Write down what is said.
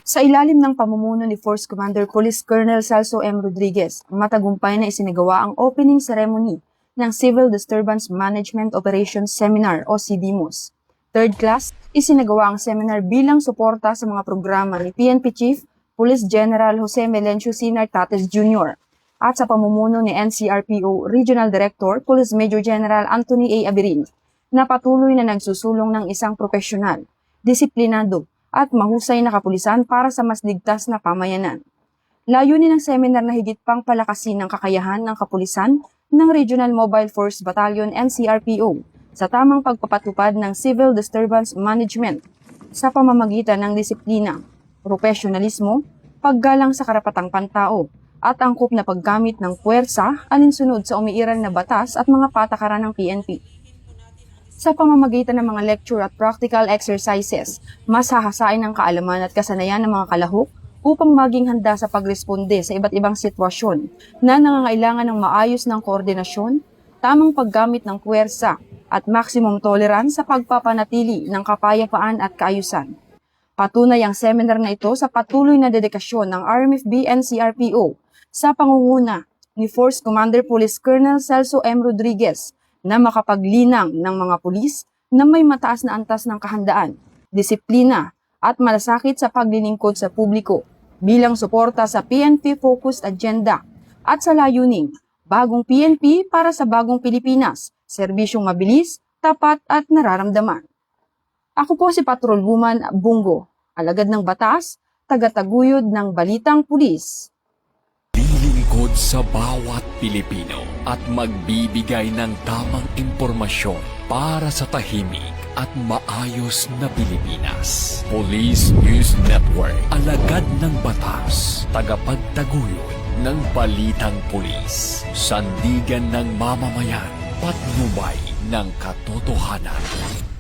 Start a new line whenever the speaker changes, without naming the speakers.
Sa ilalim ng pamumuno ni Force Commander Police Colonel Celso M. Rodriguez, matagumpay na isinagawa ang opening ceremony ng Civil Disturbance Management Operations Seminar o CDMOS. Third class, isinagawa ang seminar bilang suporta sa mga programa ni PNP Chief Police General Jose Melencio Sinar Tates Jr. at sa pamumuno ni NCRPO Regional Director Police Major General Anthony A. Abirin, na patuloy na nagsusulong ng isang profesional, disiplinado, at mahusay na kapulisan para sa mas ligtas na pamayanan. Layunin ng seminar na higit pang palakasin ang kakayahan ng kapulisan ng Regional Mobile Force Battalion NCRPO sa tamang pagpapatupad ng civil disturbance management sa pamamagitan ng disiplina, profesionalismo, paggalang sa karapatang pantao, at angkop na paggamit ng puwersa alinsunod sa umiiral na batas at mga patakaran ng PNP. Sa pamamagitan ng mga lecture at practical exercises, mas hahasain ang kaalaman at kasanayan ng mga kalahok upang maging handa sa pagresponde sa iba't ibang sitwasyon na nangangailangan ng maayos ng koordinasyon, tamang paggamit ng puwersa at maximum tolerance sa pagpapanatili ng kapayapaan at kaayusan. Patunay ang seminar na ito sa patuloy na dedikasyon ng RMFB NCRPO sa pangunguna ni Force Commander Police Colonel Celso M. Rodriguez na makapaglinang ng mga pulis na may mataas na antas ng kahandaan, disiplina at malasakit sa paglilingkod sa publiko bilang suporta sa PNP-focused agenda at sa layuning bagong PNP para sa bagong Pilipinas, serbisyong mabilis, tapat at nararamdaman. Ako po si Patrolwoman Bungo, alagad ng batas, tagataguyod ng Balitang Pulis.
Lilingkod sa bawat Pilipino at magbibigay ng tamang impormasyon para sa tahimik at maayos na Pilipinas. Police News Network, alagad ng batas, tagapagtaguyod ng Balitang Pulis, sandigan ng mamamayan, patnubay ng katotohanan.